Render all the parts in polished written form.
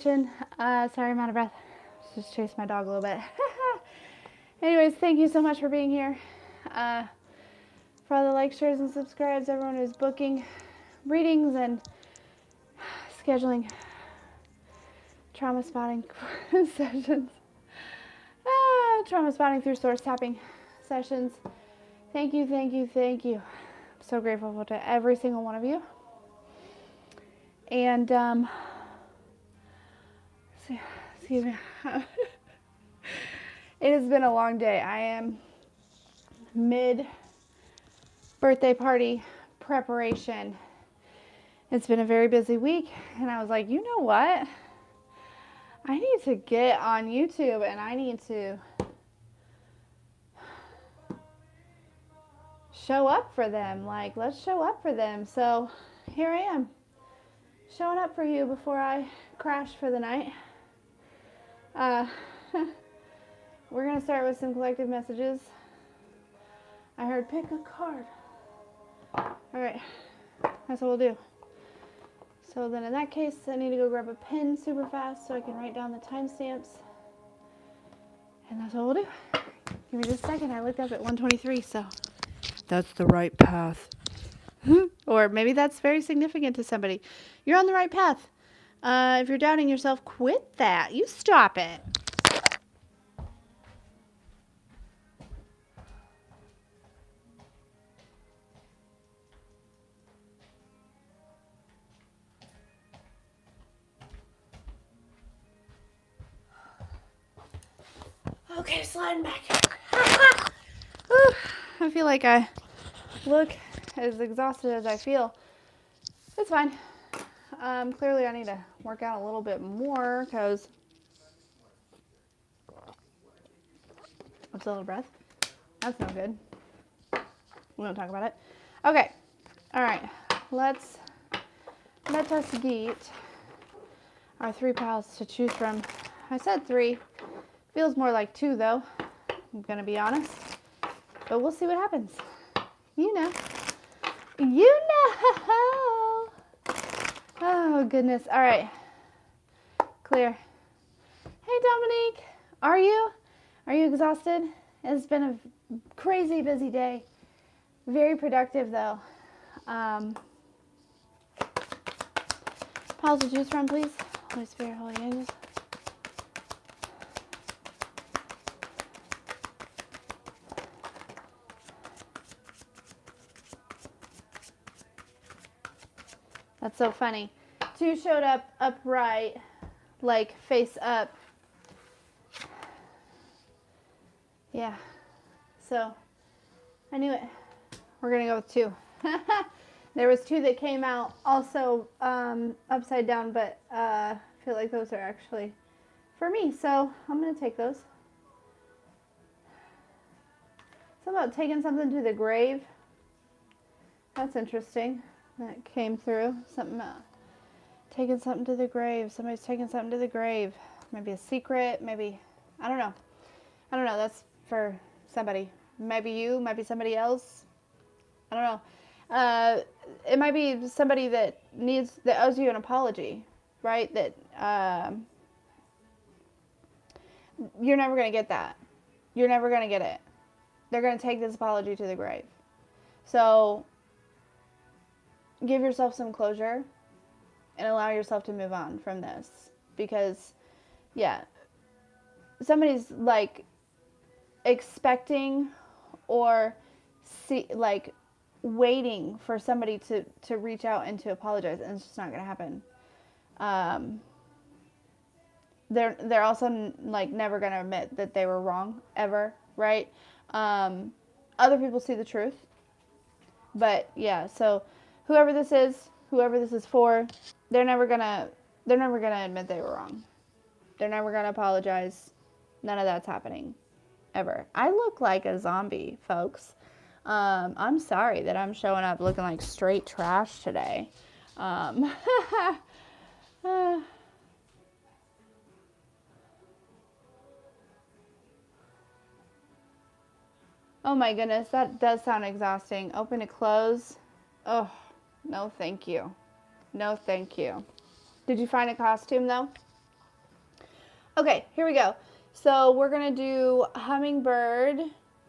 Sorry, I'm out of breath. Just chased my dog a little bit. Anyways, thank you so much for being here. For all the likes, shares, and subscribes, everyone who's booking readings and scheduling trauma spotting sessions. Trauma spotting through source tapping sessions. Thank you, thank you, thank you. I'm so grateful to every single one of you. And, excuse me. It has been a long day. I am mid birthday party preparation. It's been a very busy week, and I was like, you know what? I need to get on YouTube and I need to show up for them. Like, let's show up for them. So here I am, showing up for you before I crash for the night. We're going to start with some collective messages. I heard pick a card. All right, that's what we'll do. So then in that case, I need to go grab a pen super fast so I can write down the timestamps. And that's what we'll do. Give me just a second. I looked up at 1:23, so that's the right path. Or maybe that's very significant to somebody. You're on the right path. If you're doubting yourself, quit that. You stop it. Okay, sliding back. I feel like I look as exhausted as I feel. It's fine. Clearly I need to work out a little bit more because I'm still out of breath. That's no good. We don't talk about it. Okay. All right. Let us get our 3 piles to choose from. I said 3. Feels more like 2 though. I'm gonna be honest. But we'll see what happens. You know. You know. Oh goodness. All right. Clear. Hey Dominique. Are you exhausted? It's been a crazy busy day. Very productive though. Piles to choose from, please. Holy Spirit, Holy Angels. That's so funny. 2 showed up upright, like face up. Yeah. So, I knew it. We're going to go with 2. There was 2 that came out also upside down, but I feel like those are actually for me. So, I'm going to take those. Something about taking something to the grave. That's interesting. That came through. Something about taking something to the grave. Somebody's taking something to the grave. Maybe a secret. Maybe, I don't know. That's for somebody. Maybe you. Maybe somebody else. I don't know. It might be somebody that owes you an apology, right? That you're never going to get that. You're never going to get it. They're going to take this apology to the grave. So give yourself some closure and allow yourself to move on from this. Because, yeah, somebody's like expecting or waiting for somebody to reach out and to apologize, and it's just not going to happen. They're also like never going to admit that they were wrong ever, right? Other people see the truth, but yeah. So whoever this is for, they're never gonna admit they were wrong. They're never gonna apologize. None of that's happening, ever. I look like a zombie, folks. I'm sorry that I'm showing up looking like straight trash today. Oh my goodness, that does sound exhausting. Open to close. Oh, no thank you. No thank you. Did you find a costume though? Okay, here we go. So we're going to do hummingbird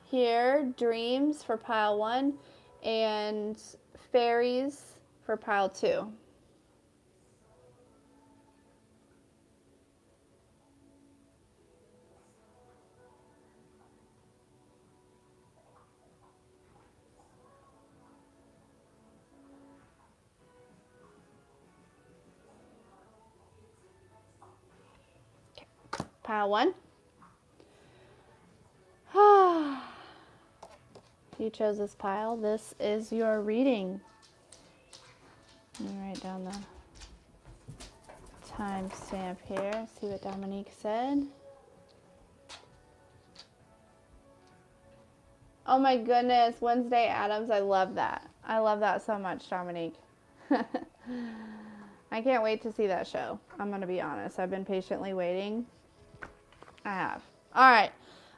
here, dreams for pile 1, and fairies for pile 2. Pile 1. You chose this pile. This is your reading. Let me write down the timestamp here. See what Dominique said. Oh my goodness, Wednesday Addams. I love that. I love that so much, Dominique. I can't wait to see that show. I'm going to be honest. I've been patiently waiting. I have. All right.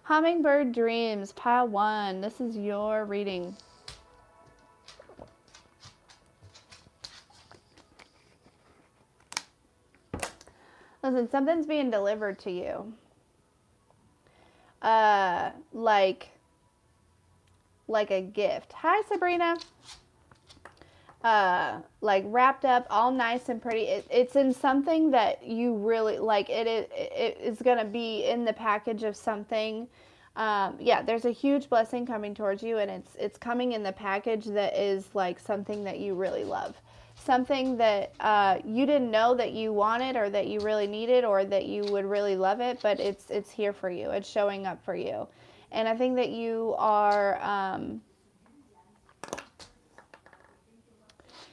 Hummingbird Dreams, pile 1. This is your reading. Listen, something's being delivered to you. Like a gift. Hi, Sabrina. Like wrapped up, all nice and pretty. It's in something that you really like. It is gonna be in the package of something. Yeah, there's a huge blessing coming towards you, and it's coming in the package that is like something that you really love, something that you didn't know that you wanted or that you really needed or that you would really love it, but it's here for you. It's showing up for you, and I think that you are.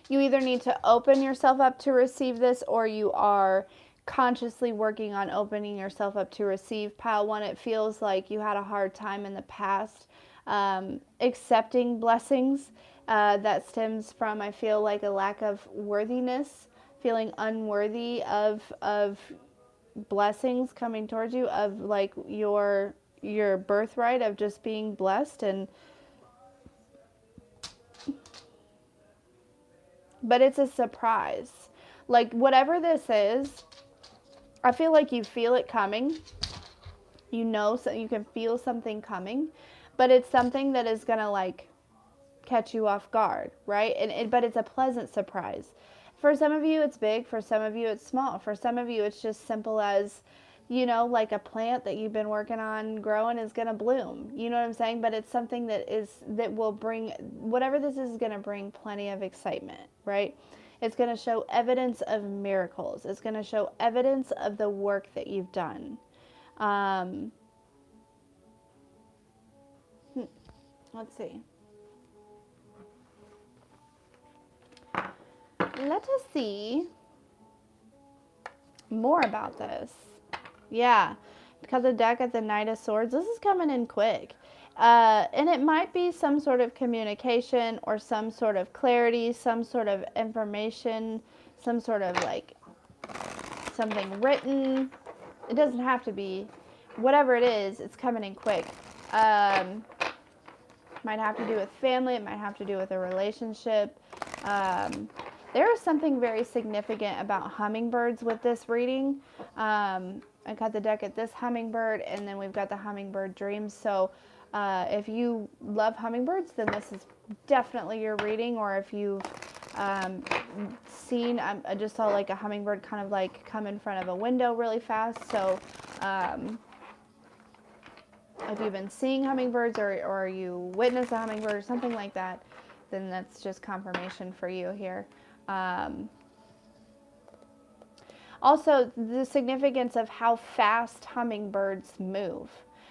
You either need to open yourself up to receive this, or you are consciously working on opening yourself up to receive. Pile 1, it feels like you had a hard time in the past accepting blessings. That stems from, I feel like, a lack of worthiness, feeling unworthy of blessings coming towards you, of like your birthright of just being blessed. But it's a surprise. Like, whatever this is, I feel like you feel it coming. You know, so you can feel something coming, but it's something that is going to, like, catch you off guard, right? But it's a pleasant surprise. For some of you, it's big. For some of you, it's small. For some of you, it's just simple as, you know, like a plant that you've been working on growing is going to bloom. You know what I'm saying? But it's something that will bring, whatever this is going to bring plenty of excitement, right? It's going to show evidence of miracles. It's going to show evidence of the work that you've done. Let's see. Let us see more about this. Yeah, because the deck at the Knight of Swords, this is coming in quick. And it might be some sort of communication or some sort of clarity, some sort of information, some sort of like something written. It doesn't have to be. Whatever it is, it's coming in quick. Might have to do with family. It might have to do with a relationship. There is something very significant about hummingbirds with this reading. I got the deck at this hummingbird, and then we've got the hummingbird dreams. So if you love hummingbirds, then this is definitely your reading. Or if you've seen, I just saw like a hummingbird kind of like come in front of a window really fast. So if you've been seeing hummingbirds or you witness a hummingbird or something like that, then that's just confirmation for you here. Also, the significance of how fast hummingbirds move,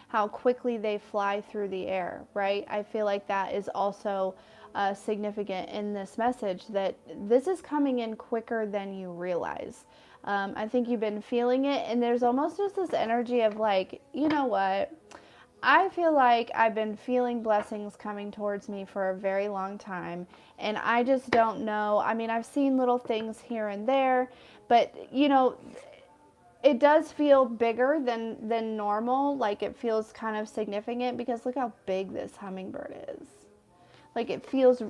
how quickly they fly through the air, right? I feel like that is also significant in this message, that this is coming in quicker than you realize. I think you've been feeling it, and there's almost just this energy of like, you know what? I feel like I've been feeling blessings coming towards me for a very long time, and I just don't know. I mean, I've seen little things here and there, but, you know, it does feel bigger than normal. Like, it feels kind of significant because look how big this hummingbird is. Like, it feels,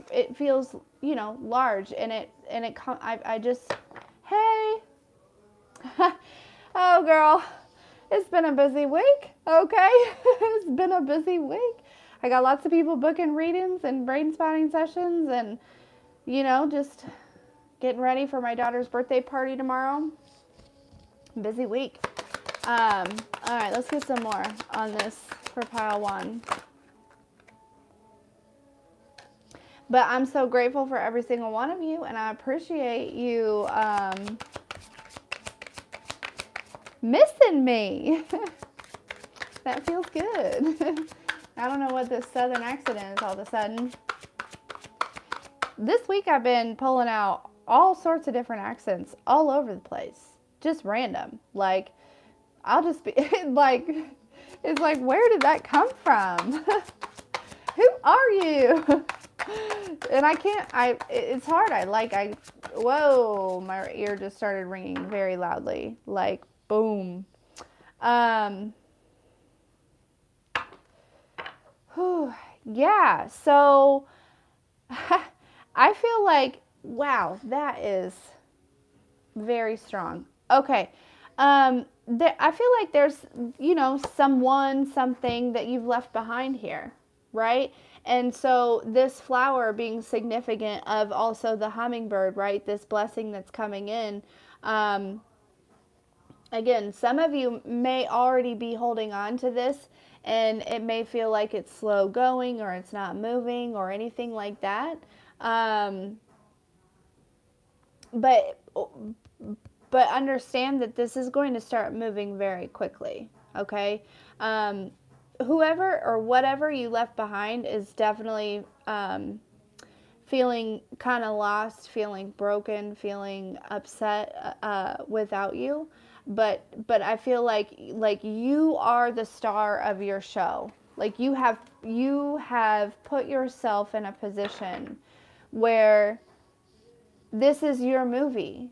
you know, large, and I just, hey, oh, girl. It's been a busy week, okay? It's been a busy week. I got lots of people booking readings and brain spotting sessions and, just getting ready for my daughter's birthday party tomorrow. Busy week. All right, let's get some more on this for pile 1. But I'm so grateful for every single one of you, and I appreciate you missing me. That feels good. I don't know what this southern accent is all of a sudden. This week I've been pulling out all sorts of different accents all over the place. Just random. Like, I'll just be like, it's like, where did that come from? Who are you? And it's hard. Whoa, my ear just started ringing very loudly. Like, boom. Yeah, so I feel like, wow, that is very strong. Okay. I feel like there's, someone, something that you've left behind here, right? And so this flower being significant of also the hummingbird, right? This blessing that's coming in. Again, some of you may already be holding on to this, and it may feel like it's slow going or it's not moving or anything like that. But understand that this is going to start moving very quickly, okay? Whoever or whatever you left behind is definitely feeling kind of lost, feeling broken, feeling upset without you. But I feel like you are the star of your show. Like you have put yourself in a position where this is your movie,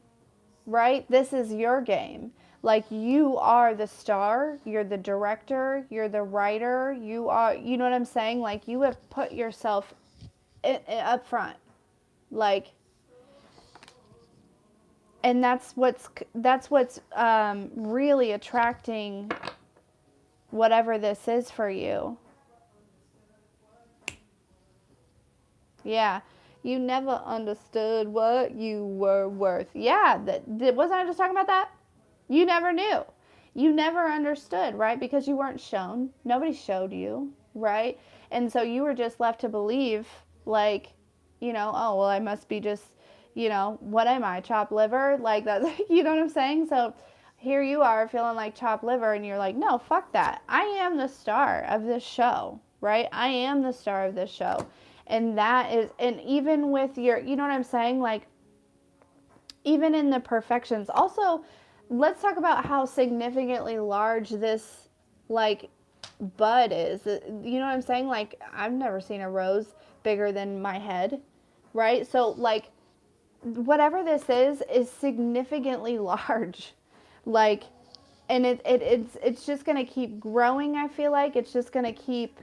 right? This is your game. Like you are the star, you're the director, you're the writer, you are, you know what I'm saying? Like you have put yourself up front. Like, and that's what's really attracting whatever this is for you. Yeah. You never understood what you were worth. Yeah, wasn't I just talking about that? You never knew. You never understood, right? Because you weren't shown. Nobody showed you, right? And so you were just left to believe, like, oh, well, I must be just, what am I, chopped liver? Like, that's, you know what I'm saying? So here you are feeling like chopped liver, and you're like, no, fuck that. I am the star of this show, right? I am the star of this show. And that is, and even with your, you know what I'm saying? Like, even in the perfections. Also, let's talk about how significantly large this, like, bud is. You know what I'm saying? Like, I've never seen a rose bigger than my head, right? So, like, whatever this is significantly large. Like, and it's just going to keep growing, I feel like. It's just going to keep...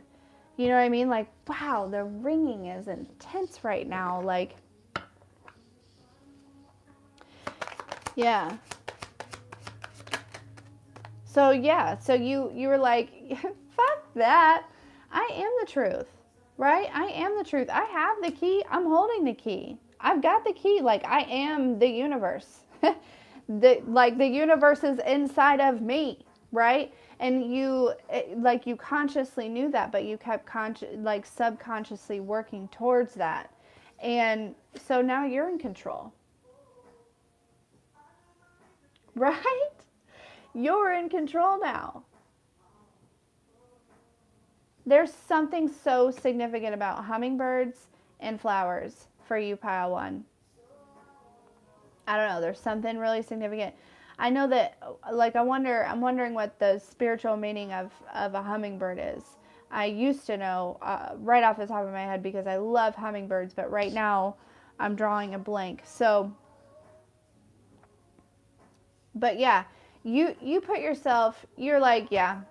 You know what I mean? Like, wow, the ringing is intense right now. Like, yeah. So, yeah. So you were like, fuck that. I am the truth, right? I am the truth. I have the key. I'm holding the key. I've got the key. Like, I am the universe. The universe is inside of me, right? And you consciously knew that, but you kept subconsciously working towards that. And so now you're in control. Right? You're in control now. There's something so significant about hummingbirds and flowers for you, pile 1. I don't know. There's something really significant. I know that, like, I'm wondering what the spiritual meaning of a hummingbird is. I used to know right off the top of my head because I love hummingbirds, but right now I'm drawing a blank. So, but yeah, you put yourself, you're like, yeah,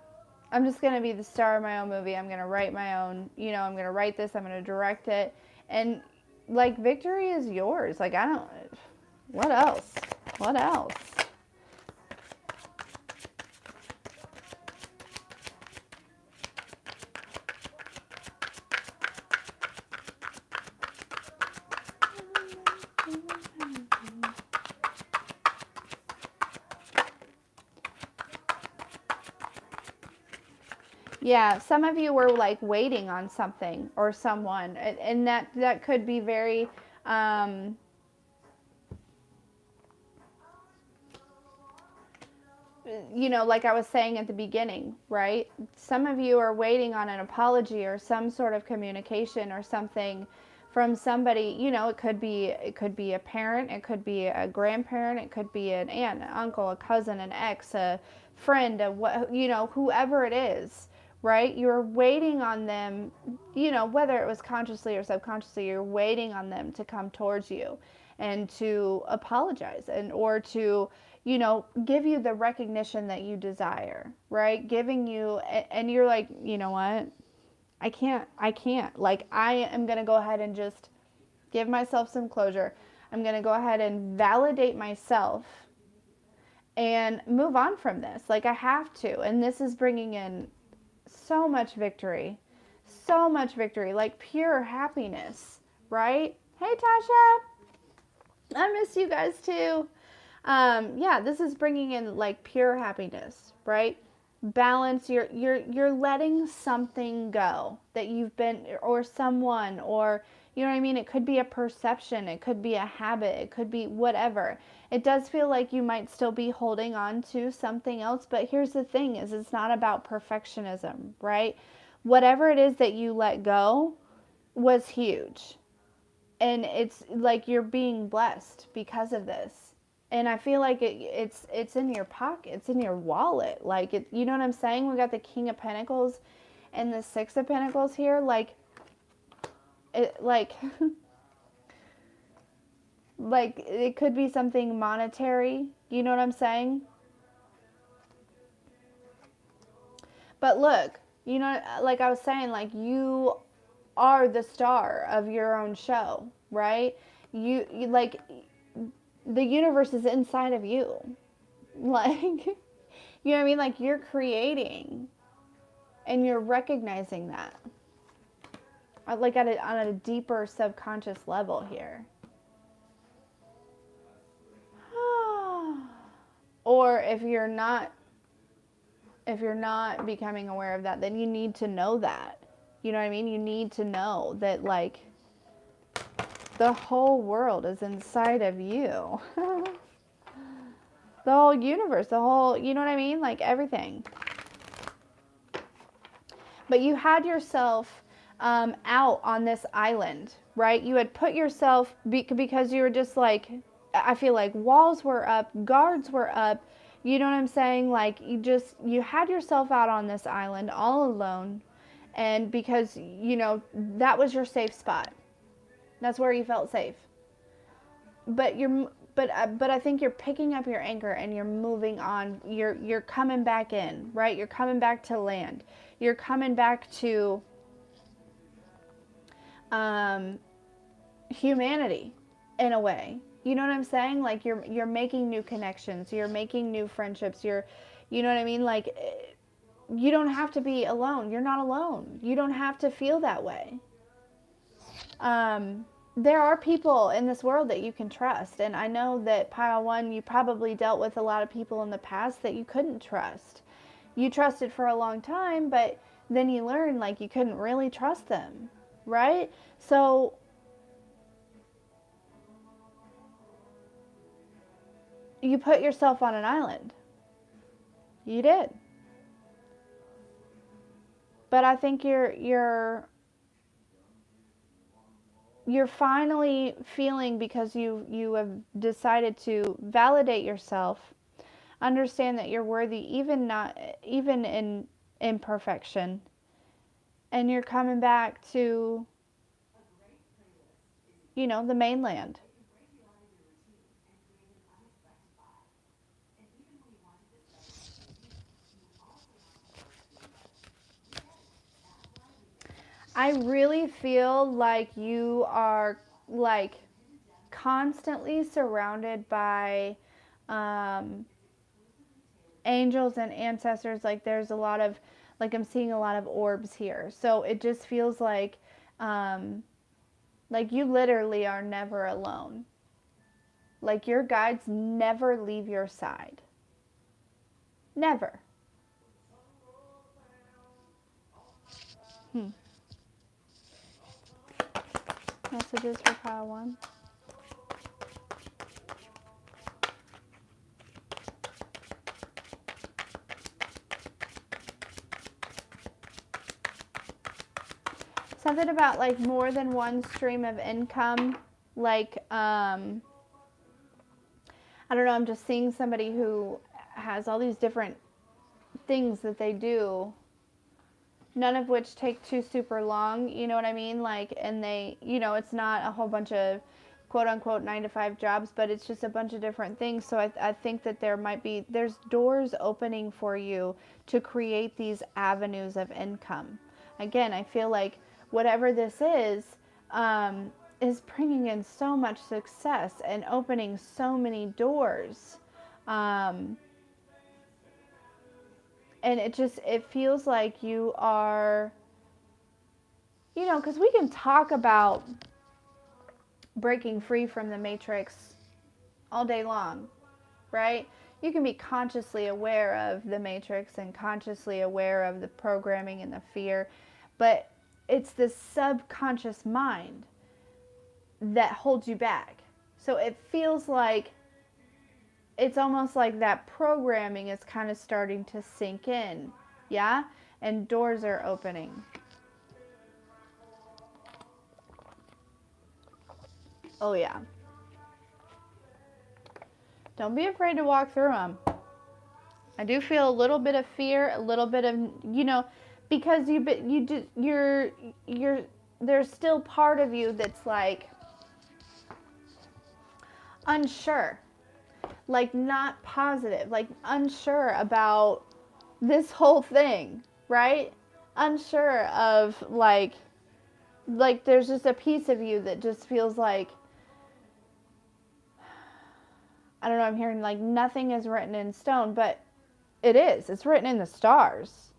I'm just going to be the star of my own movie. I'm going to write my own, I'm going to write this, I'm going to direct it. And, like, victory is yours. Like, what else? What else? Yeah, some of you were like waiting on something or someone, and that could be very, you know, like I was saying at the beginning, right? Some of you are waiting on an apology or some sort of communication or something from somebody. You know, it could be a parent, it could be a grandparent, it could be an aunt, an uncle, a cousin, an ex, a friend, a what, you know, whoever it is, right? You're waiting on them, you know, whether it was consciously or subconsciously, you're waiting on them to come towards you and to apologize and or to, you know, give you the recognition that you desire, right? Giving you, and you're like, you know what? I can't. Like, I am going to go ahead and just give myself some closure. I'm going to go ahead and validate myself and move on from this. Like, I have to. And this is bringing in so much victory, like pure happiness, right? Hey, Tasha, I miss you guys too. Yeah, this is bringing in like pure happiness, right? Balance. You're letting something go that you've been, or someone, or you know what I mean. It could be a perception, it could be a habit, it could be whatever. It does feel like you might still be holding on to something else, but here's the thing: is it's not about perfectionism, right? Whatever it is that you let go was huge, and it's like you're being blessed because of this. And I feel like it's in your pocket, it's in your wallet, like it, you know what I'm saying? We got the King of Pentacles and the Six of Pentacles here, like it, like like it could be something monetary, you know what I'm saying? But look, you know, like I was saying, like you are the star of your own show, right? You like, the universe is inside of you. Like, you know what I mean? Like, you're creating and you're recognizing that. Like, on a deeper subconscious level here. Or if you're not becoming aware of that, then you need to know that. You know what I mean? You need to know that, like, the whole world is inside of you. The whole universe, the whole, you know what I mean? Like, everything. But you had yourself out on this island, right? You had put yourself, because you were just like, I feel like walls were up, guards were up, you know what I'm saying? Like, you had yourself out on this island all alone. And because, you know, that was your safe spot. That's where you felt safe. But but I think you're picking up your anchor and you're moving on. You're coming back in, right? You're coming back to land. You're coming back to humanity in a way. You know what I'm saying? Like, you're making new connections. You're making new friendships. You know what I mean? Like, you don't have to be alone. You're not alone. You don't have to feel that way. There are people in this world that you can trust. And I know that Pile 1, you probably dealt with a lot of people in the past that you couldn't trust. You trusted for a long time, but then you learned, like, you couldn't really trust them, right? So you put yourself on an island. You did. But I think you're finally feeling, because you have decided to validate yourself, understand that you're worthy, even in imperfection, and you're coming back to, you know, the mainland. I really feel like you are, like, constantly surrounded by angels and ancestors. Like, there's a lot of, like, I'm seeing a lot of orbs here. So it just feels like you literally are never alone. Like, your guides never leave your side. Never. Messages for pile 1. Something about like more than one stream of income. Like, I don't know, I'm just seeing somebody who has all these different things that they do, none of which take too super long, you know what I mean? Like, and they, you know, it's not a whole bunch of quote unquote 9-to-5 jobs, but it's just a bunch of different things. So I think that there's doors opening for you to create these avenues of income. Again, I feel like whatever this is bringing in so much success and opening so many doors. And it feels like you are, you know, because we can talk about breaking free from the matrix all day long, right? You can be consciously aware of the matrix and consciously aware of the programming and the fear, but it's the subconscious mind that holds you back. So it feels like it's almost like that programming is kind of starting to sink in, yeah? And doors are opening. Oh, yeah. Don't be afraid to walk through them. I do feel a little bit of fear, a little bit of, you know, because there's still part of you that's like unsure, like not positive, like unsure about this whole thing, right? Unsure of like there's just a piece of you that just feels like, I don't know, I'm hearing like nothing is written in stone, but it is. It's written in the stars.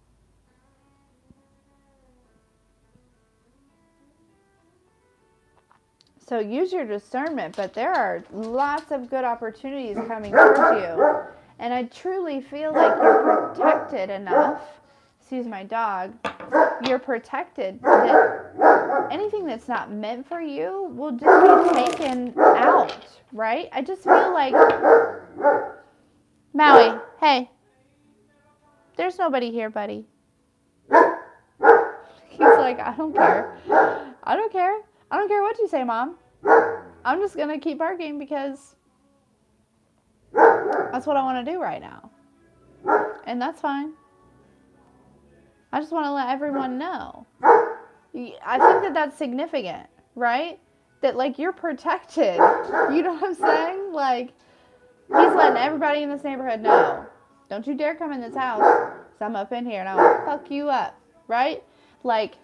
So use your discernment, but there are lots of good opportunities coming towards you. And I truly feel like you're protected enough. Excuse my dog. You're protected that anything that's not meant for you will just be taken out, right? I just feel like, Maui, hey, there's nobody here, buddy. He's like, I don't care. I don't care. I don't care what you say, Mom. I'm just going to keep barking because that's what I want to do right now. And that's fine. I just want to let everyone know. I think that that's significant, right? That, like, you're protected. You know what I'm saying? Like, he's letting everybody in this neighborhood know. Don't you dare come in this house. 'Cause I'm up in here and I'll fuck you up, right? Like,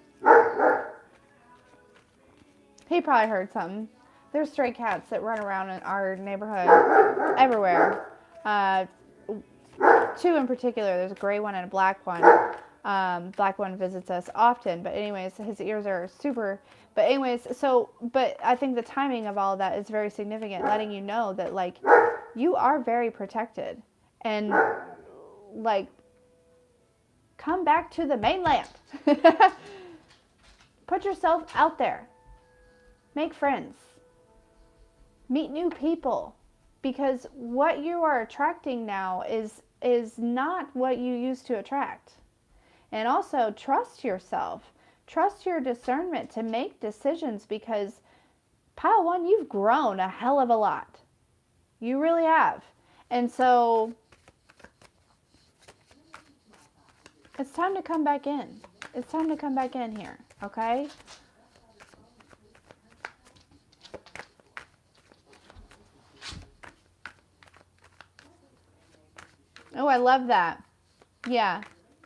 he probably heard something. There's stray cats that run around in our neighborhood everywhere. 2 in particular. There's a gray one and a black one. Black one visits us often, but anyways, his ears are super. But anyways, but I think the timing of all of that is very significant, letting you know that, like, you are very protected. And, like, come back to the mainland. Put yourself out there. Make friends. Meet new people. Because what you are attracting now is not what you used to attract. And also, trust yourself. Trust your discernment to make decisions, because pile 1, you've grown a hell of a lot. You really have. And so it's time to come back in. It's time to come back in here, okay? Oh, I love that. Yeah.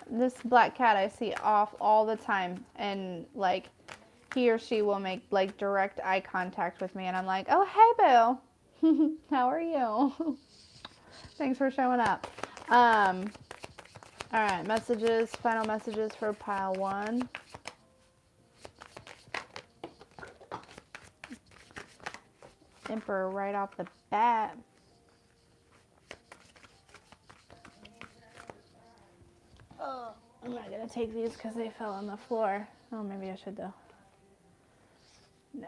This black cat I see off all the time, and like he or she will make like direct eye contact with me, and I'm like, oh, hey, boo. How are you? Thanks for showing up. All right, messages, final messages for pile 1. Emperor right off the bat. Oh, I'm not going to take these because they fell on the floor. Oh, maybe I should though. No.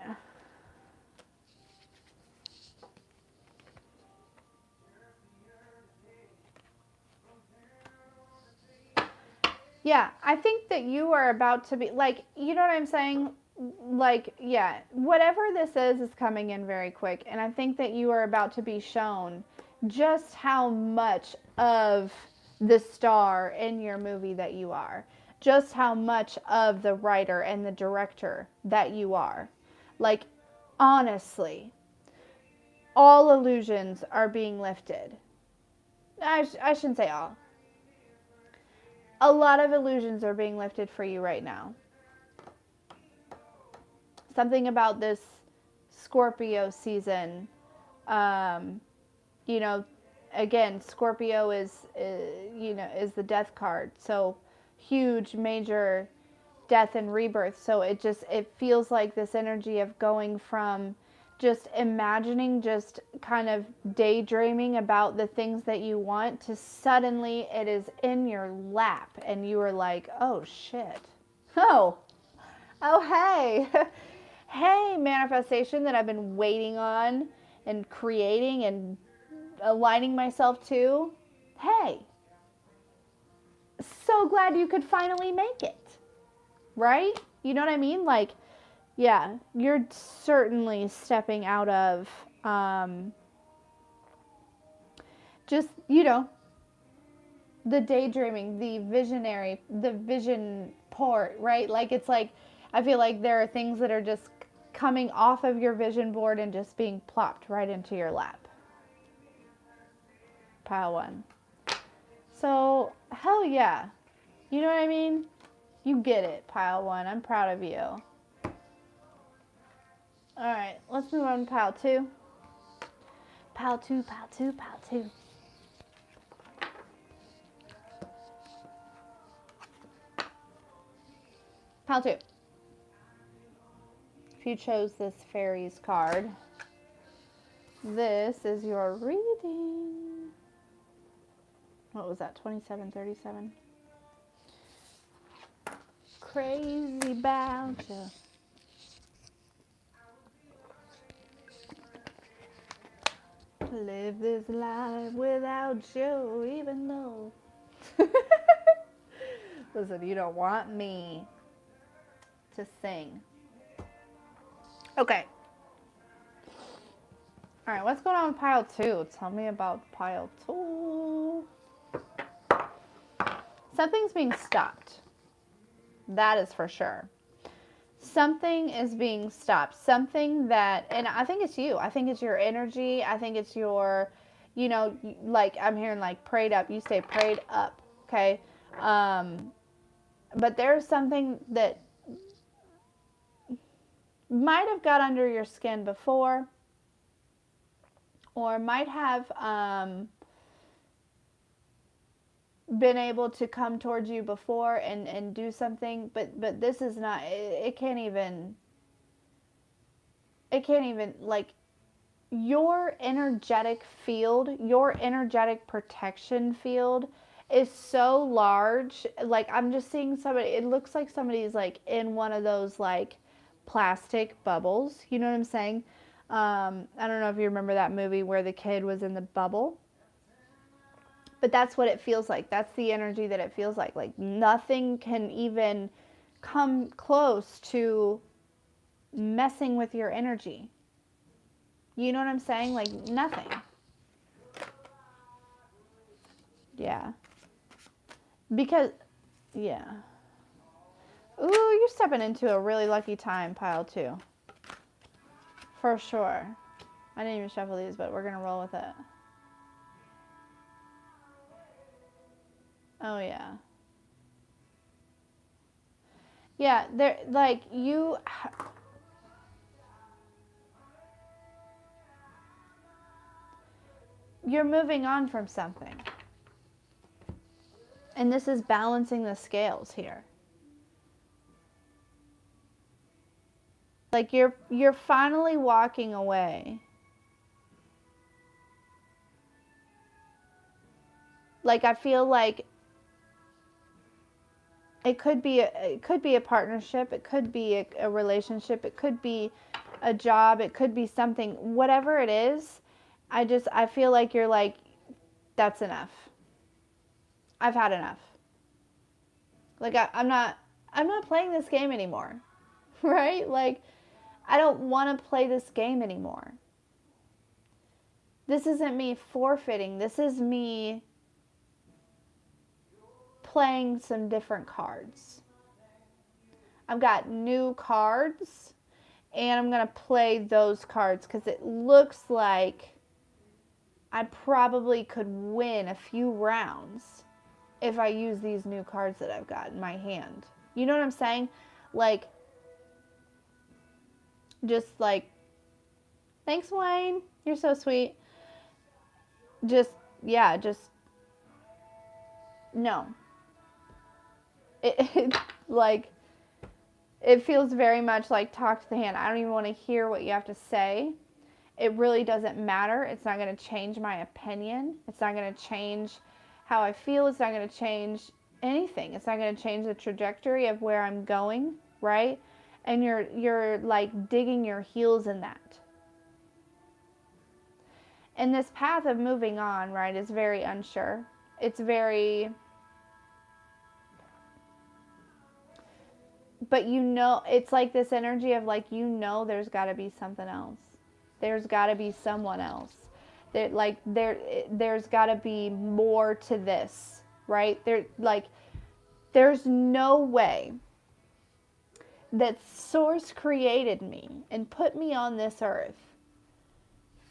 Yeah, I think that you are about to be, like, you know what I'm saying? Like, yeah, whatever this is coming in very quick. And I think that you are about to be shown just how much of the star in your movie that you are. Just how much of the writer and the director that you are. Like, honestly, all illusions are being lifted. I shouldn't say all. A lot of illusions are being lifted for you right now. Something about this Scorpio season, you know, again, Scorpio is is the death card. So huge, major death and rebirth. So it feels like this energy of going from just imagining, just kind of daydreaming about the things that you want, to suddenly it is in your lap and you are like, oh shit. Oh hey. Hey, manifestation that I've been waiting on and creating and aligning myself to. Hey, so glad you could finally make it. Right? You know what I mean? Like, yeah, you're certainly stepping out of just, the daydreaming, the visionary, the vision port, right? Like, it's like, I feel like there are things that are just coming off of your vision board and just being plopped right into your lap. Pile one. So, hell yeah. You know what I mean? You get it, pile one. I'm proud of you. Alright, let's move on to pile two. Pile two, pile two, pile two. Pile two. If you chose this fairies card, this is your reading. What was that, 2737? Crazy about you. Live this life without you, even though. Listen, you don't want me to sing. Okay. All right, what's going on with pile two? Tell me about pile two. Something's being stopped. That is for sure. Something is being stopped. Something that, and I think it's you. I think it's your energy. I think it's your, like I'm hearing like prayed up. You say prayed up, okay? But there's something that might have got under your skin before, or might have been able to come towards you before and do something, but this is not, it can't even, like, your energetic field, your energetic protection field is so large. Like, I'm just seeing somebody, it looks like somebody's like in one of those like plastic bubbles, you know what I'm saying? I don't know if you remember that movie where the kid was in the bubble. But that's what it feels like. That's the energy that it feels like. Like, nothing can even come close to messing with your energy. You know what I'm saying? Like, nothing. Yeah. Because, yeah. Ooh, you're stepping into a really lucky time, pile two. For sure. I didn't even shuffle these, but we're going to roll with it. Oh, yeah. Yeah, they're like, you're moving on from something. And this is balancing the scales here. Like, you're finally walking away. Like, I feel like It could be a partnership, it could be a relationship, it could be a job, it could be something, whatever it is. I feel like you're like, that's enough. I've had enough. Like I'm not playing this game anymore. Right? Like I don't want to play this game anymore. This isn't me forfeiting. This is me playing some different cards. I've got new cards and I'm going to play those cards because it looks like I probably could win a few rounds if I use these new cards that I've got in my hand. You know what I'm saying? Like, just like, thanks, Wayne. You're so sweet. Just, yeah, just, no. Like, it feels very much like talk to the hand. I don't even want to hear what you have to say. It really doesn't matter. It's not going to change my opinion. It's not going to change how I feel. It's not going to change anything. It's not going to change the trajectory of where I'm going, right? And you're like digging your heels in that. And this path of moving on, right, is very unsure. It's very, but you know, it's like this energy of like, you know, there's got to be something else. There's got to be someone else. There's got to be more to this, right? There's no way that Source created me and put me on this earth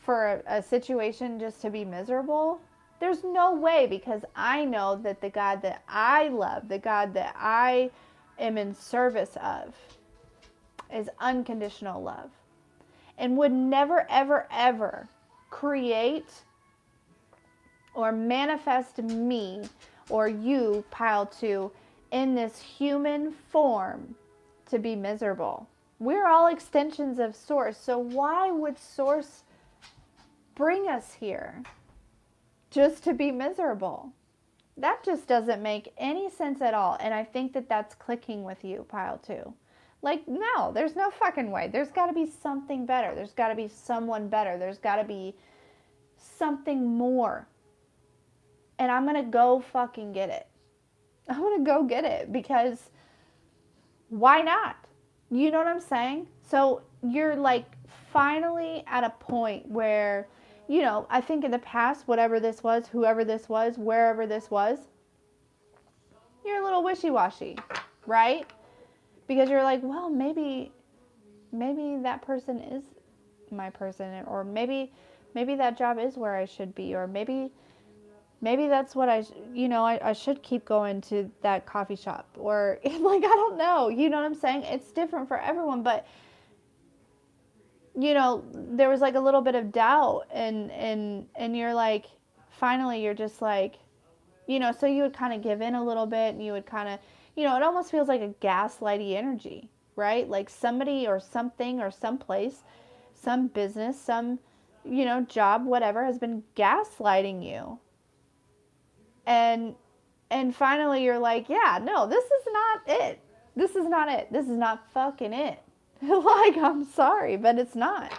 for a situation just to be miserable. There's no way, because I know that the God that I love, the God that I am in service of, is unconditional love. And would never, ever, ever create or manifest me or you, pile 2, in this human form to be miserable. We're all extensions of Source. So why would Source bring us here just to be miserable? That just doesn't make any sense at all. And I think that that's clicking with you, pile 2. Like, no, there's no fucking way. There's got to be something better. There's got to be someone better. There's got to be something more. And I'm going to go fucking get it. I'm going to go get it, because why not? You know what I'm saying? So you're like finally at a point where, you know, I think in the past, whatever this was, whoever this was, wherever this was, you're a little wishy-washy, right? Because you're like, well, maybe that person is my person, or maybe that job is where I should be, or maybe that's what I should keep going to that coffee shop, or like, I don't know, you know what I'm saying? It's different for everyone, but you know, there was like a little bit of doubt, and you're like, finally, you're just like, you know, so you would kind of give in a little bit, and you would kind of, you know, it almost feels like a gaslighty energy, right? Like somebody or something or someplace, some business, some, you know, job, whatever, has been gaslighting you. And finally you're like, yeah, no, this is not it. This is not it. This is not fucking it. Like, I'm sorry, but it's not.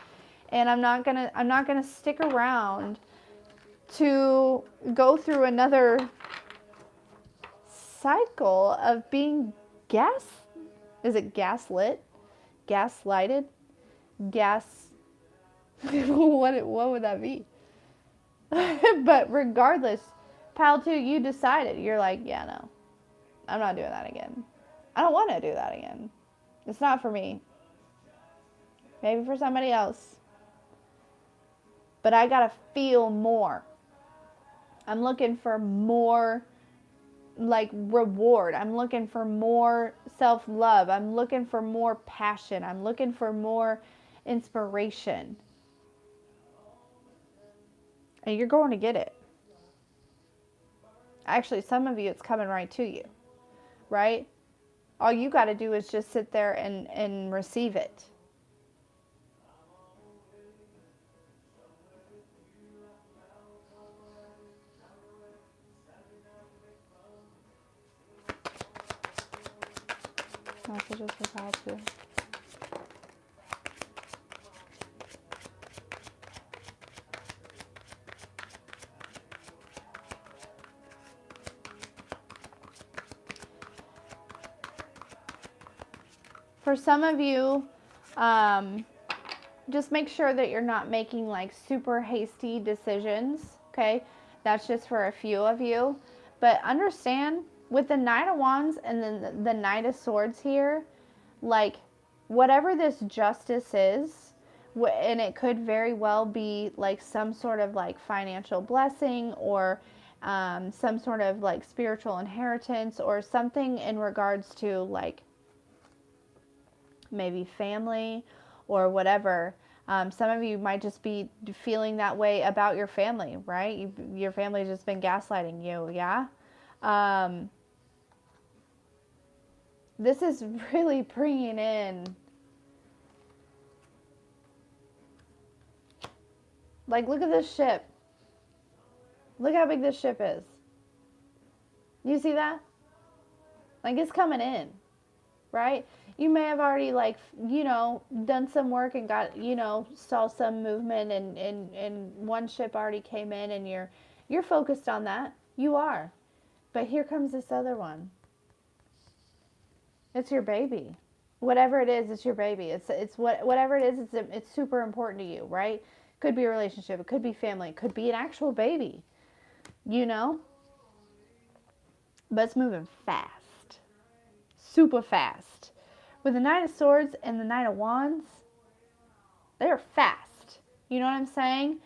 And I'm not gonna stick around to go through another cycle of being gaslighted? What would that be? But regardless, pile 2, you decided. You're like, yeah, no, I'm not doing that again. I don't want to do that again. It's not for me. Maybe for somebody else. But I gotta feel more. I'm looking for more, like, reward. I'm looking for more self-love. I'm looking for more passion. I'm looking for more inspiration. And you're going to get it. Actually, some of you, it's coming right to you, right? All you got to do is just sit there and receive it. Messages for pile 2. For some of you, just make sure that you're not making like super hasty decisions, okay? That's just for a few of you. But understand, with the Knight of Wands and then the Knight of Swords here, like whatever this justice is, and it could very well be like some sort of like financial blessing or some sort of like spiritual inheritance or something in regards to like maybe family or whatever. Some of you might just be feeling that way about your family, right? Your family's just been gaslighting you, yeah? This is really bringing in, like, look at this ship. Look how big this ship is. You see that? Like, it's coming in, right? You may have already, like, you know, done some work and got, you know, saw some movement and one ship already came in and you're focused on that. You are. But here comes this other one. It's your baby. Whatever it is, it's your baby. Whatever it is, it's super important to you, right? Could be a relationship, it could be family, it could be an actual baby, you know? But it's moving fast. Super fast. With the Knight of Swords and the Knight of Wands, they're fast. You know what I'm saying?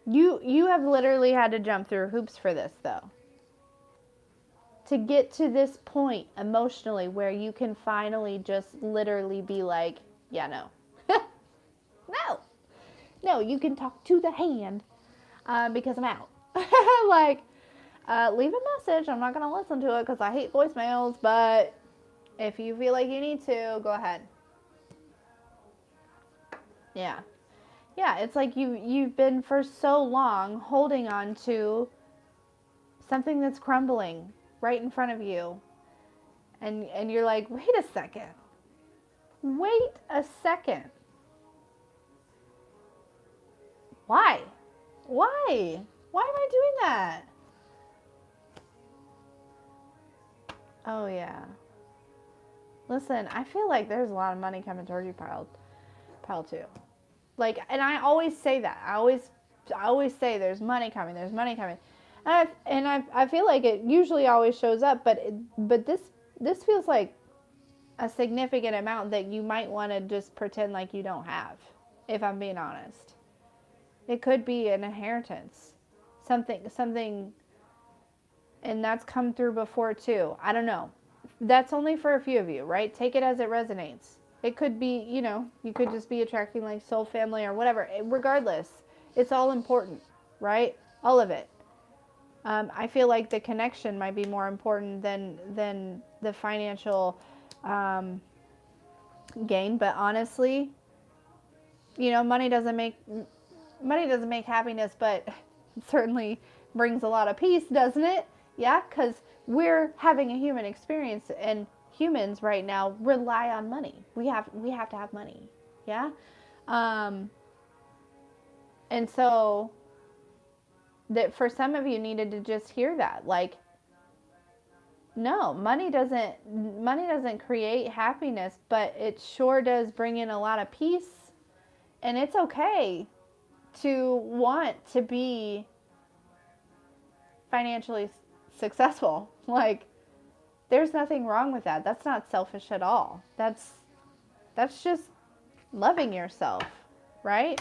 You have literally had to jump through hoops for this, though. To get to this point emotionally where you can finally just literally be like, yeah, no. No, you can talk to the hand because I'm out. Like, leave a message. I'm not going to listen to it because I hate voicemails, but if you feel like you need to, go ahead. Yeah. Yeah, it's like you've been for so long holding on to something that's crumbling right in front of you. And you're like, wait a second. Wait a second. Why? Why? Why am I doing that? Oh, yeah. Listen, I feel like there's a lot of money coming towards you, pile 2. Like, and I always say that. I always say there's money coming. There's money coming. And I feel like it usually always shows up, but this feels like a significant amount that you might want to just pretend like you don't have, if I'm being honest. It could be an inheritance. Something, and that's come through before too. I don't know. That's only for a few of you, right? Take it as it resonates. It could be, you know, you could just be attracting like soul family or whatever. Regardless, it's all important, right? All of it. I feel like the connection might be more important than the financial gain. But honestly, you know, money doesn't make happiness, but it certainly brings a lot of peace, doesn't it? Yeah, because we're having a human experience, and humans right now rely on money. We have to have money. Yeah, and so that for some of you needed to just hear that, like, no, money doesn't create happiness, but it sure does bring in a lot of peace, and it's okay to want to be financially successful. Like, there's nothing wrong with that. That's not selfish at all. That's just loving yourself, right?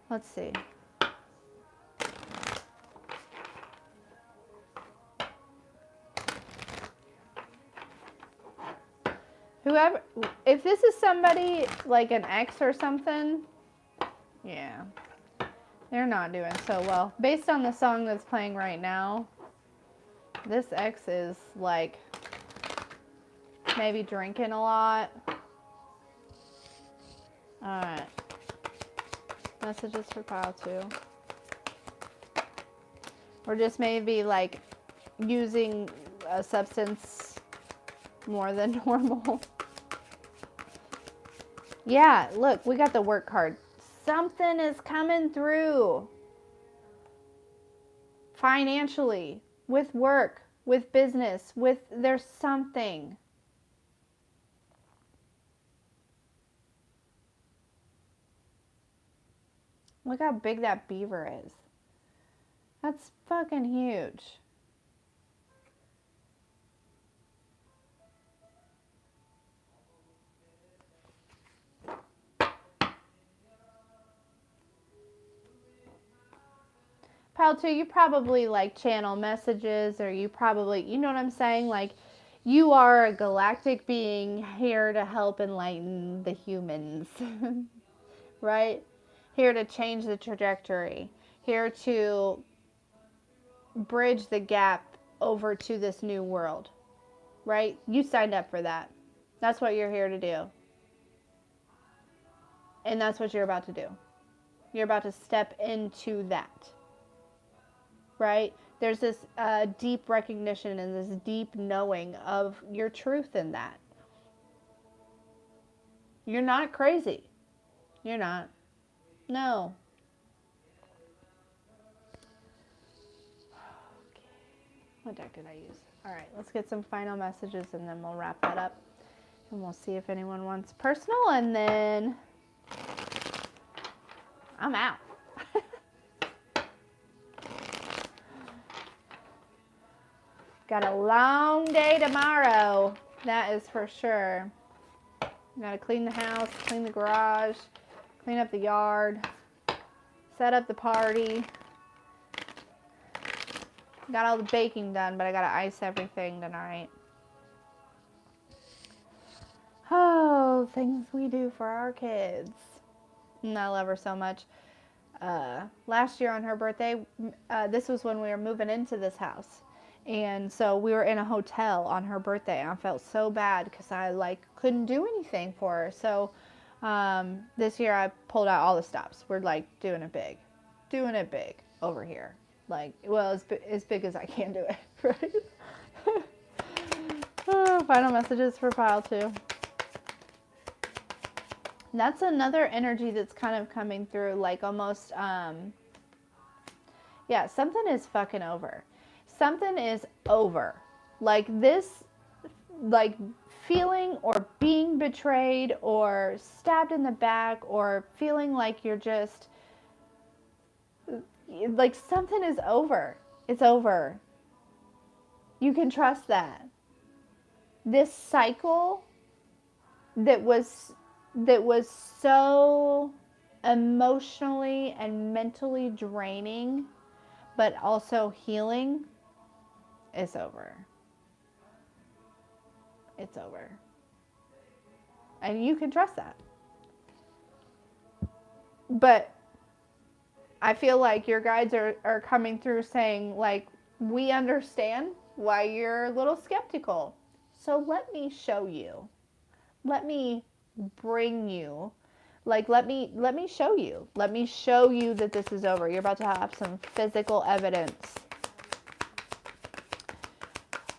Let's see. Whoever, if this is somebody like an ex or something, yeah, they're not doing so well. Based on the song that's playing right now, this ex is like maybe drinking a lot. Alright. Messages for pile 2. Or just maybe like using a substance more than normal. Yeah, look, we got the work card. Something is coming through. Financially, with work, with business, there's something. Look how big that beaver is. That's fucking huge. Pile 2, you probably like channel messages, or you probably, you know what I'm saying? Like, you are a galactic being here to help enlighten the humans, right? Here to change the trajectory, here to bridge the gap over to this new world, right? You signed up for that. That's what you're here to do. And that's what you're about to do. You're about to step into that, right? There's this deep recognition and this deep knowing of your truth in that. You're not crazy. You're not. No. Okay. What deck did I use? All right, let's get some final messages and then we'll wrap that up. And we'll see if anyone wants personal, and then I'm out. Got a long day tomorrow. That is for sure. Gotta clean the house, clean the garage, clean up the yard, set up the party. Got all the baking done, but I gotta ice everything tonight. Oh, things we do for our kids. And I love her so much. Last year on her birthday, this was when we were moving into this house. And so we were in a hotel on her birthday, and I felt so bad because I like couldn't do anything for her. So this year I pulled out all the stops. We're like doing it big over here. Like, well, as big as I can do it, right? Oh, final messages for pile 2. That's another energy that's kind of coming through, like almost, yeah, something is fucking over. Something is over. Like this, like feeling or being betrayed or stabbed in the back or feeling like you're just, like something is over. It's over. You can trust that. This cycle that was so emotionally and mentally draining, but also healing, is over. It's over. And you can trust that. But I feel like your guides are coming through saying, like, we understand why you're a little skeptical. So let me show you. Let me bring you, like, let me show you. Let me show you that this is over. You're about to have some physical evidence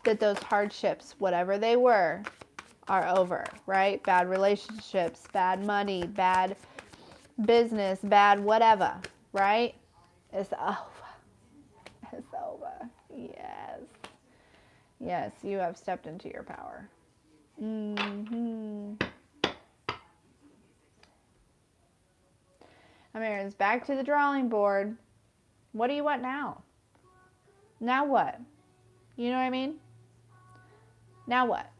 that those hardships, whatever they were, are over, right? Bad relationships, bad money, bad business, bad whatever, right? It's over. It's over. Yes. Yes, you have stepped into your power. Amir's back to the drawing board. What do you want now? Now what? You know what I mean? Now what?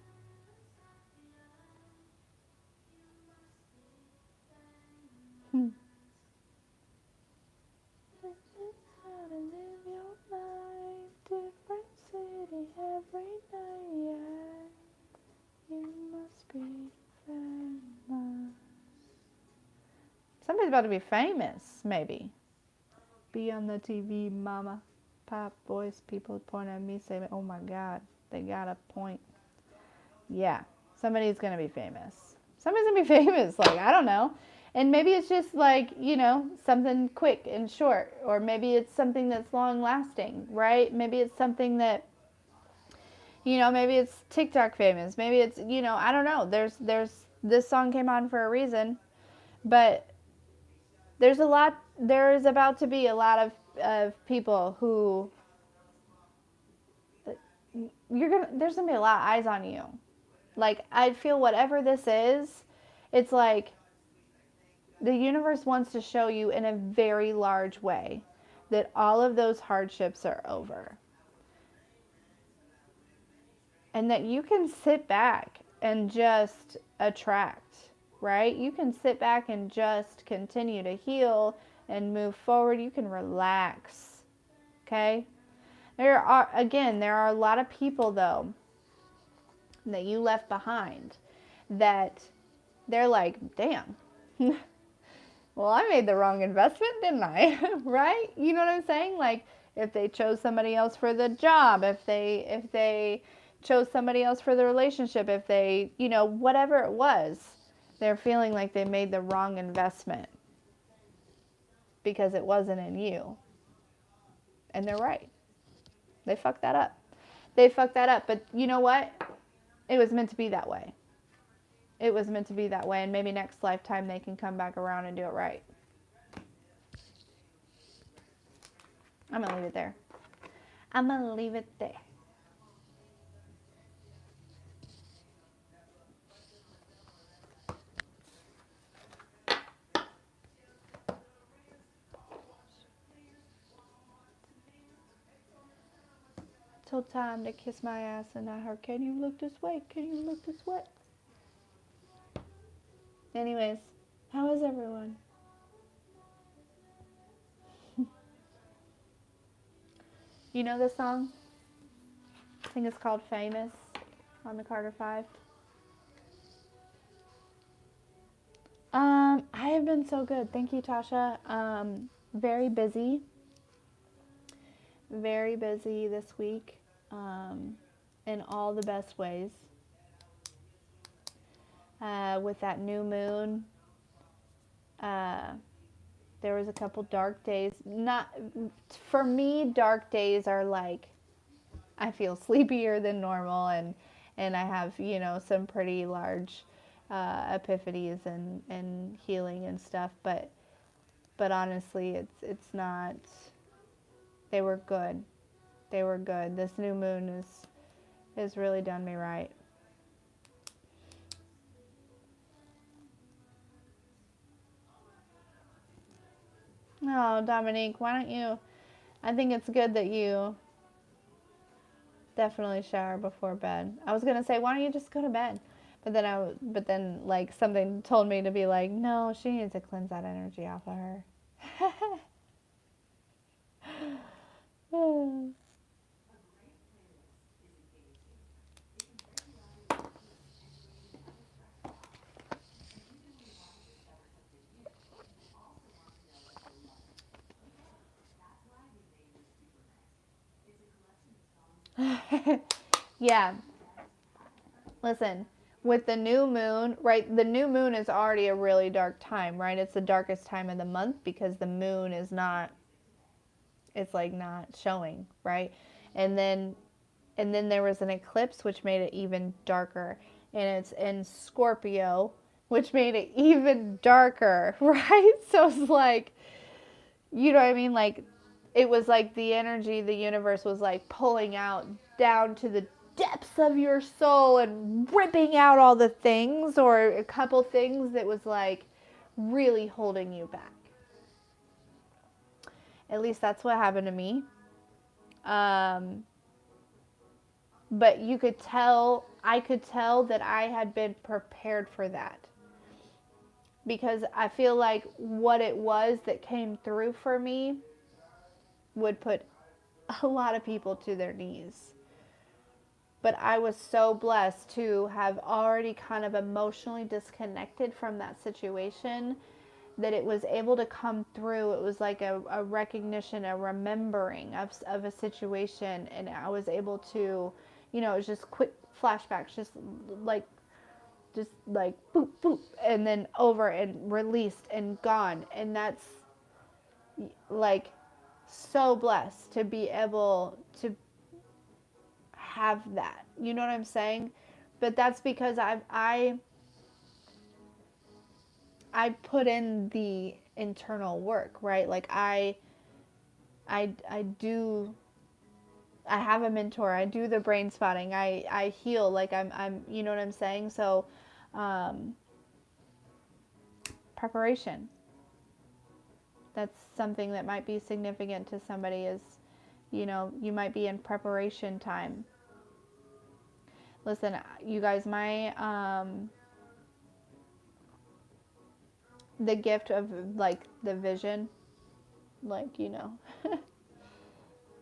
Somebody's about to be famous, maybe. Be on the TV, mama. Pop, voice, people point at me, say, oh my God, they got a point. Yeah, somebody's going to be famous. Somebody's going to be famous, like, I don't know. And maybe it's just like, something quick and short, or maybe it's something that's long lasting, right? Maybe it's something that, maybe it's TikTok famous. Maybe it's, I don't know. This song came on for a reason, but there is about to be a lot of people who, there's going to be a lot of eyes on you. Like, I feel whatever this is, it's like the universe wants to show you in a very large way that all of those hardships are over. And that you can sit back and just attract, right? You can sit back and just continue to heal and move forward. You can relax, okay? There are a lot of people, though, that you left behind that they're like, damn, well, I made the wrong investment, didn't I? Right? You know what I'm saying? Like, if they chose somebody else for the job, if they chose somebody else for the relationship, if they, whatever it was, they're feeling like they made the wrong investment because it wasn't in you. And they're right. They fucked that up. But you know what? It was meant to be that way. It was meant to be that way, and maybe next lifetime they can come back around and do it right. I'm going to leave it there. Till time to kiss my ass, and I heard, can you look this way? Can you look this way? Anyways, how is everyone? You know this song? I think it's called Famous on the Carter 5. I have been so good. Thank you, Tasha. Very busy. Very busy this week. In all the best ways. With that new moon. There was a couple dark days. Not for me, dark days are like I feel sleepier than normal, and I have some pretty large epiphanies and healing and stuff. But honestly, it's not. They were good. They were good. This new moon has really done me right. Oh, Dominique, why don't you? I think it's good that you definitely shower before bed. I was gonna say, why don't you just go to bed? But then like something told me to be like, no, she needs to cleanse that energy off of her. Yeah. Listen, with the new moon, right? The new moon is already a really dark time, right? It's the darkest time of the month because the moon is not, it's like not showing, right? And then there was an eclipse which made it even darker, and it's in Scorpio, which made it even darker, right? So it's like, you know what I mean? Like, it was like the energy, the universe was like pulling out down to the depths of your soul and ripping out all the things or a couple things that was like really holding you back. At least that's what happened to me. But I could tell that I had been prepared for that. Because I feel like what it was that came through for me would put a lot of people to their knees. But I was so blessed to have already kind of emotionally disconnected from that situation that it was able to come through. It was like a recognition, a remembering of a situation, and I was able to, it was just quick flashbacks, just like just like boop, boop, and then over and released and gone. And that's like so blessed to be able to have that. You know what I'm saying? But that's because I put in the internal work, right? Like I do, I have a mentor. I do the brain spotting. I heal. Like I'm you know what I'm saying? So preparation. That's something that might be significant to somebody is, you might be in preparation time. Listen, you guys, my the gift of like the vision, like,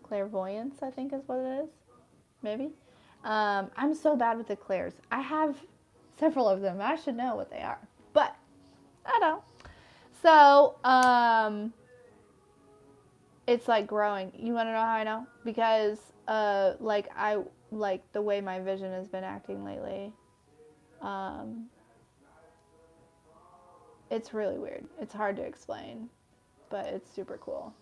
clairvoyance, I think is what it is. Maybe. I'm so bad with the clairs. I have several of them. I should know what they are, but I don't. So, it's like growing. You want to know how I know? Because, like the way my vision has been acting lately. It's really weird. It's hard to explain, but it's super cool.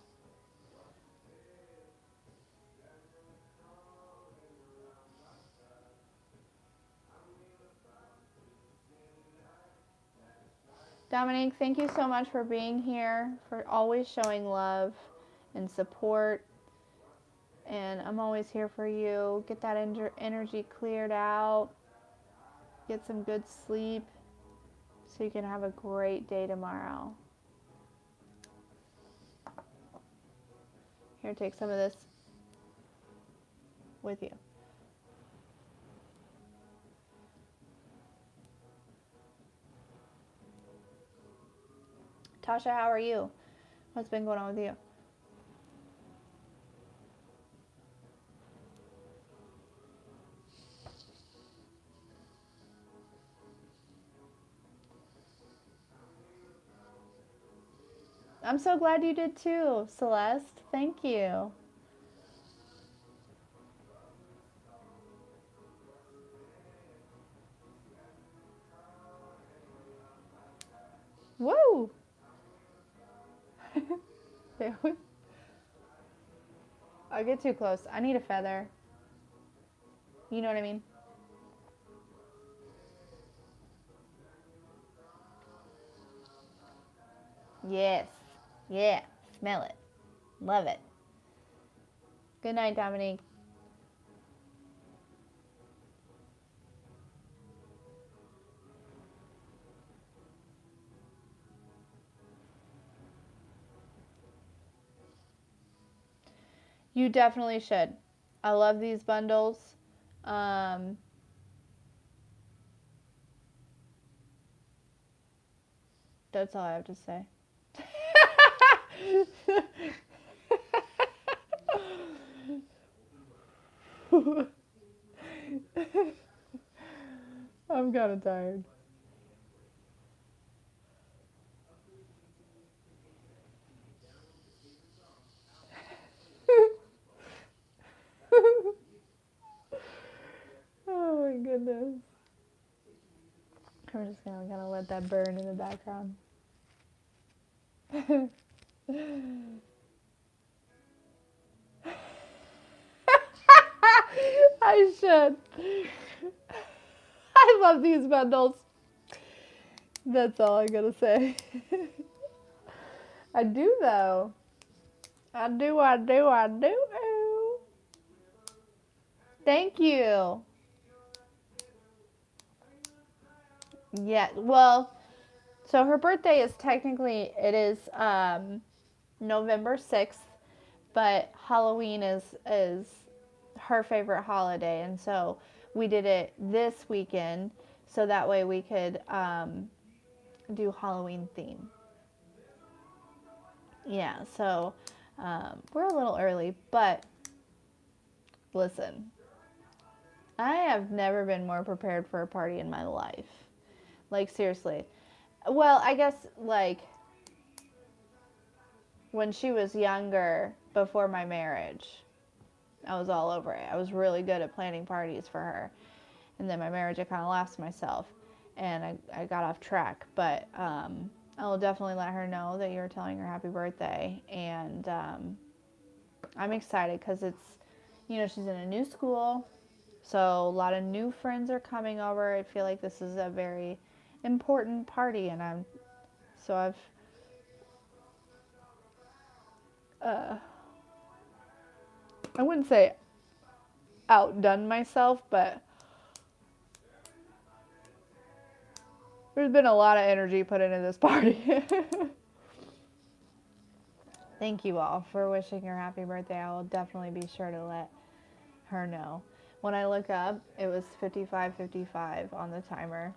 Dominique, thank you so much for being here, for always showing love and support. And I'm always here for you. Get that energy cleared out. Get some good sleep so you can have a great day tomorrow. Here, take some of this with you. Tasha, how are you? What's been going on with you? I'm so glad you did too, Celeste. Thank you. Woo! I get too close. I need a feather. You know what I mean? Yes. Yeah. Smell it. Love it. Good night, Dominique. You definitely should. I love these bundles. That's all I have to say. I'm kind of tired. Oh my goodness. I'm just gonna kind of let that burn in the background. I should. I love these bundles. That's all I'm gonna say. I do though. I do. Thank you. Yeah, well, so her birthday is technically, it is November 6th, but Halloween is her favorite holiday, and so we did it this weekend so that way we could do Halloween theme. Yeah, so we're a little early, but listen, I have never been more prepared for a party in my life. Like, seriously. Well, I guess, like, when she was younger, before my marriage, I was all over it. I was really good at planning parties for her. And then my marriage, I kind of lost myself. and I got off track. But I will definitely let her know that you're telling her happy birthday. And I'm excited because it's, she's in a new school. So a lot of new friends are coming over. I feel like this is a very important party. And I've I wouldn't say outdone myself, but there's been a lot of energy put into this party. Thank you all for wishing her happy birthday. I will definitely be sure to let her know. When I look up, it was 55:55 on the timer.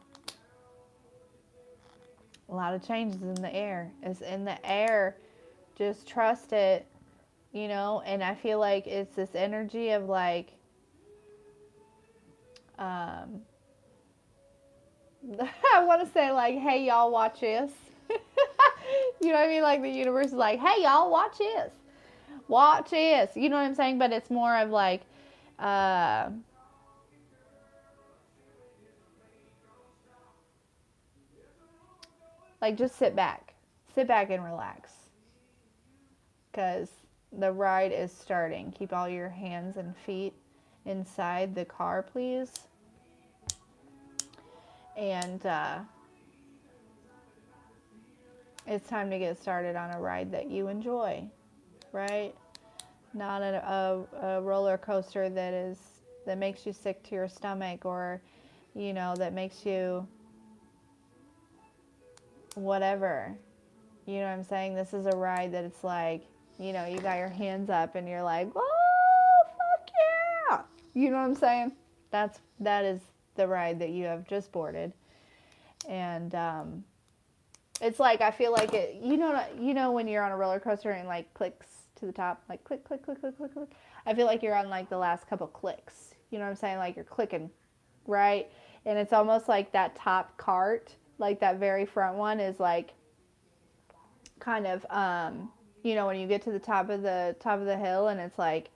A lot of changes in the air. It's in the air. Just trust it, and I feel like it's this energy of like, I want to say like, hey y'all, watch this. You know what I mean? Like the universe is like, hey y'all, watch this. Watch this. You know what I'm saying? But it's more of like, just sit back and relax. Because the ride is starting. Keep all your hands and feet inside the car, please. And it's time to get started on a ride that you enjoy, right? Not a roller coaster that makes you sick to your stomach, or that makes you whatever. You know what I'm saying? This is a ride that it's like, you got your hands up and you're like, oh, fuck yeah. You know what I'm saying? That is the ride that you have just boarded. And it's like, I feel like it, when you're on a roller coaster and like clicks to the top, like click, click, click, click, click, click. I feel like you're on like the last couple clicks. You know what I'm saying? Like you're clicking, right? And it's almost like that top cart, like that very front one is like kind of, when you get to the top of the hill and it's like,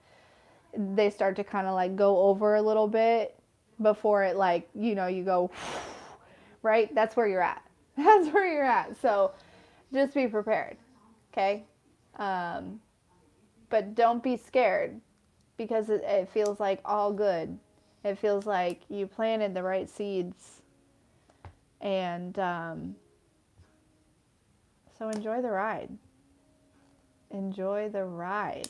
they start to kind of like go over a little bit before it like, you go, right? That's where you're at. That's where you're at. So just be prepared. Okay. But don't be scared, because it feels like all good. It feels like you planted the right seeds. And so enjoy the ride. Enjoy the ride.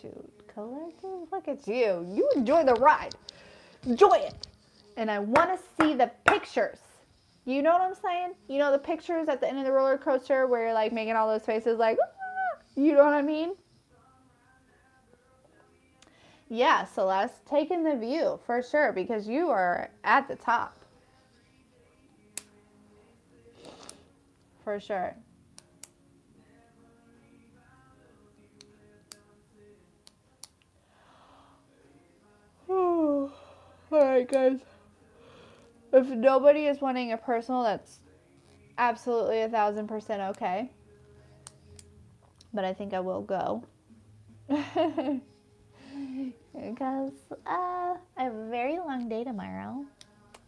Shoot, collective, look at you. You enjoy the ride. Enjoy it. And I want to see the pictures. You know what I'm saying? The pictures at the end of the roller coaster where you're like making all those faces like, ah, you know what I mean? Yeah, Celeste, take in the view for sure, because you are at the top. For sure. All right, guys. If nobody is wanting a personal, that's absolutely 1,000% okay. But I think I will go. Because I have a very long day tomorrow.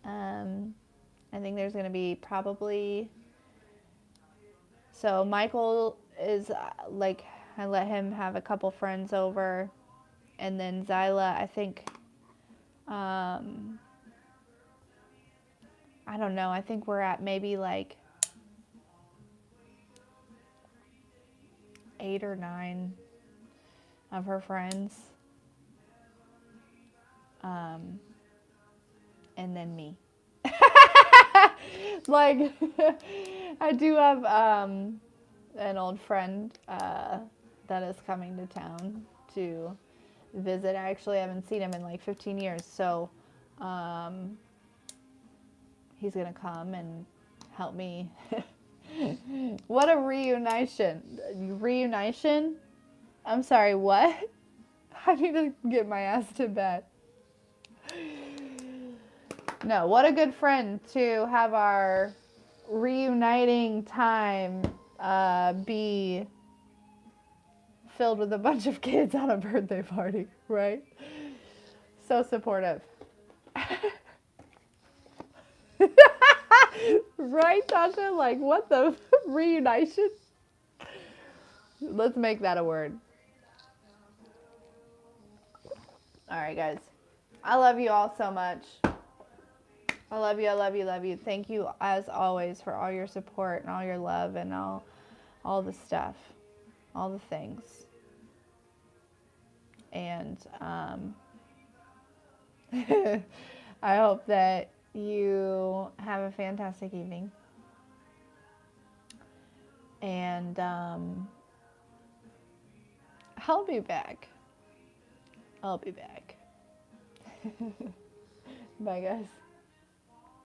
I think there's going to be probably... So Michael is like, I let him have a couple friends over. And then Zyla, I think... I don't know. I think we're at maybe like 8 or 9 of her friends. And then me. Like, I do have an old friend that is coming to town to visit. I actually haven't seen him in like 15 years. So he's going to come and help me. What a reunition. Reunition? I'm sorry, what? I need to get my ass to bed. No, what a good friend to have our reuniting time be filled with a bunch of kids on a birthday party, right? So supportive. Right, Tasha? Like, what the reunition? Let's make that a word. All right, guys. I love you all so much. I love you, I love you, love you. Thank you, as always, for all your support and all your love and all the stuff, all the things. And I hope that you have a fantastic evening. And I'll be back. I'll be back. Bye, guys.